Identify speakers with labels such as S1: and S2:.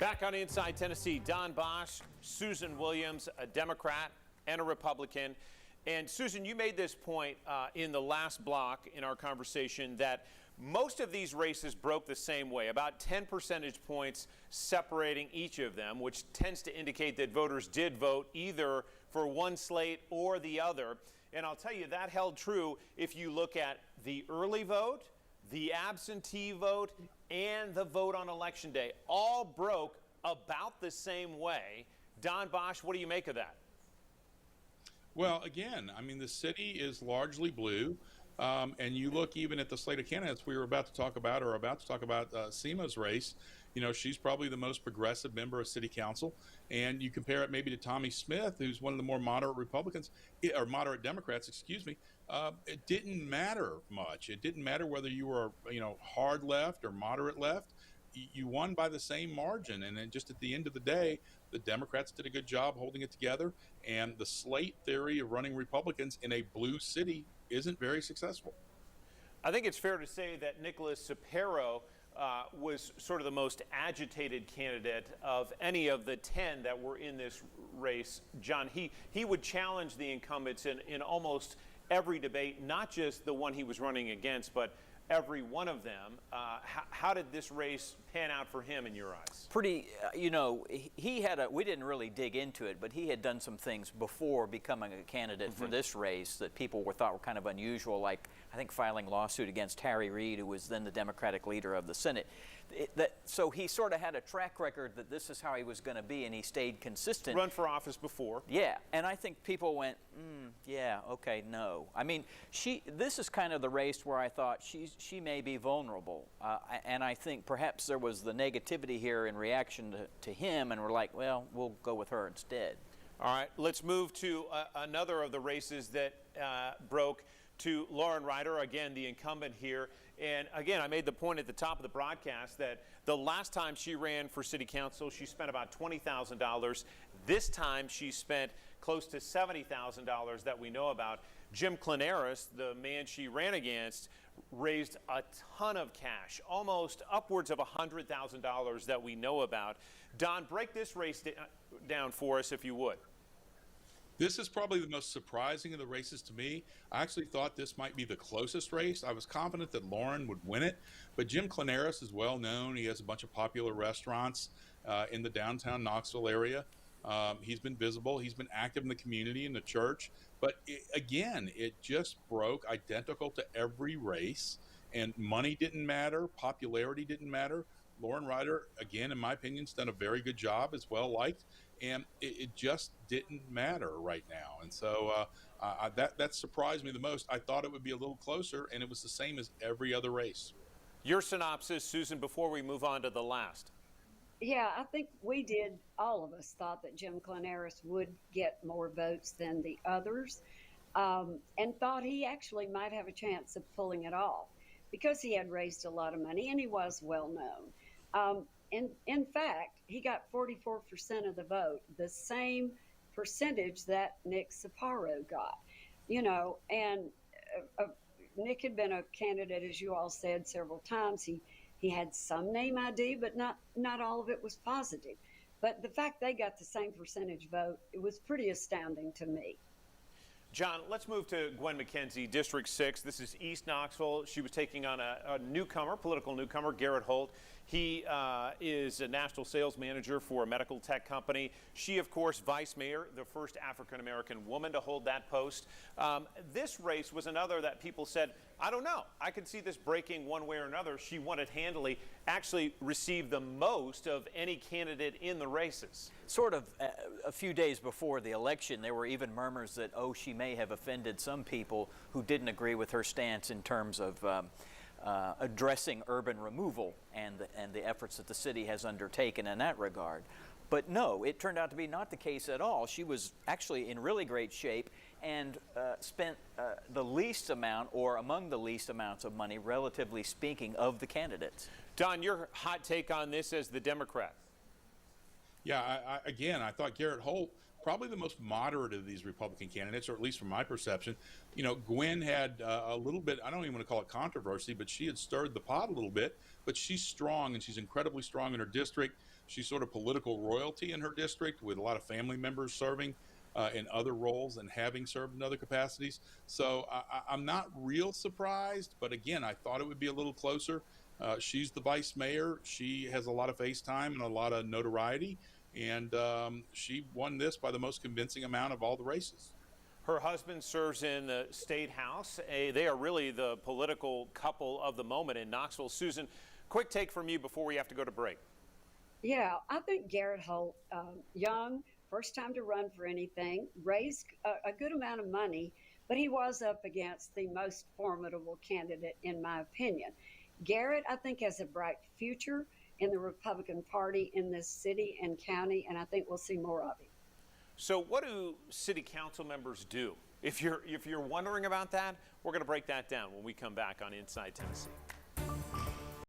S1: Back on Inside Tennessee, Don Bosch, Susan Williams, a Democrat and a Republican. And Susan, you made this point in the last block in our conversation that most of these races broke the same way, about 10 percentage points separating each of them, which tends to indicate that voters did vote either for one slate or the other. And I'll tell you, that held true if you look at the early vote, the absentee vote, and the vote on Election Day. All broke about the same way. Don Bosch, what do you make of that?
S2: Well, again, I mean, the city is largely blue. And you look even at the slate of candidates we were about to talk about, Seema's race. You know, she's probably the most progressive member of city council. And you compare it maybe to Tommy Smith, who's one of the more moderate Republicans, or moderate Democrats, excuse me. It didn't matter much. It didn't matter whether you were, hard left or moderate left. You won by the same margin. And then just at the end of the day, the Democrats did a good job holding it together. And the slate theory of running Republicans in a blue city isn't very successful.
S1: I think it's fair to say that Nicholas Sapero was sort of the most agitated candidate of any of the 10 that were in this race. John, he would challenge the incumbents in almost every debate, not just the one he was running against, but every one of them. How did this race pan out for him in your eyes?
S3: Pretty, he had we didn't really dig into it, but he had done some things before becoming a candidate for this race that people thought were kind of unusual, like I think filing lawsuit against Harry Reid, who was then the Democratic leader of the Senate. So he sort of had a track record that this is how he was going to be, and he stayed consistent.
S1: Run for office before.
S3: Yeah, and I think people went, yeah, okay, no. I mean, this is kind of the race where I thought she may be vulnerable, and I think perhaps there was the negativity here in reaction to him, and we're like, well, we'll go with her instead.
S1: All right, let's move to another of the races that broke, to Lauren Ryder, again, the incumbent here. And again, I made the point at the top of the broadcast that the last time she ran for city council, she spent about $20,000. This time she spent close to $70,000 that we know about. Jim Clanaris, the man she ran against, raised a ton of cash, almost upwards of $100,000 that we know about. Don, break this race down for us if you would.
S2: This is probably the most surprising of the races to me. I actually thought this might be the closest race. I was confident that Lauren would win it, but Jim Clanaris is well known. He has a bunch of popular restaurants in the downtown Knoxville area. He's been visible. He's been active in the community, in the church. But it just broke identical to every race. And money didn't matter. Popularity didn't matter. Lauren Ryder, again, in my opinion, has done a very good job, is well liked. And it just didn't matter right now. And so that surprised me the most. I thought it would be a little closer, and it was the same as every other race.
S1: Your synopsis, Susan, before we move on to the last.
S4: Yeah, I think all of us thought that Jim Clanaris would get more votes than the others, and thought he actually might have a chance of pulling it off because he had raised a lot of money and he was well known. In fact, he got 44% of the vote, the same percentage that Nick Sapero got, and Nick had been a candidate, as you all said, several times. He had some name ID, but not all of it was positive. But the fact they got the same percentage vote, it was pretty astounding to me.
S1: John, let's move to Gwen McKenzie, District 6. This is East Knoxville. She was taking on a newcomer, political newcomer, Garrett Holt. He is a national sales manager for a medical tech company. She, of course, vice mayor, the first African-American woman to hold that post. This race was another that people said, I don't know. I could see this breaking one way or another. She won it handily, actually received the most of any candidate in the races.
S3: Sort of a few days before the election, there were even murmurs that, she may have offended some people who didn't agree with her stance in terms of addressing urban removal and the efforts that the city has undertaken in that regard. But no, it turned out to be not the case at all. She was actually in really great shape and spent the least amount, or among the least amounts of money, relatively speaking, of the candidates.
S1: Don, your hot take on this as the Democrat?
S2: Yeah, I thought Garrett Holt probably the most moderate of these Republican candidates, or at least from my perception. You know, Gwen had a little bit, I don't even want to call it controversy, but she had stirred the pot a little bit. But she's strong, and she's incredibly strong in her district. She's sort of political royalty in her district, with a lot of family members serving in other roles and having served in other capacities. So I'm not real surprised, but again, I thought it would be a little closer. She's the vice mayor. She has a lot of face time and a lot of notoriety, and she won this by the most convincing amount of all the races.
S1: Her husband serves in the state house. They are really the political couple of the moment in Knoxville. Susan, quick take from you before we have to go to break.
S4: Yeah, I think Garrett Holt, young, first time to run for anything, raised a good amount of money, but he was up against the most formidable candidate, in my opinion. Garrett, I think, has a bright future in the Republican Party in this city and county, and I think we'll see more of him.
S1: So what do city council members do? If you're wondering about that, we're going to break that down when we come back on Inside Tennessee.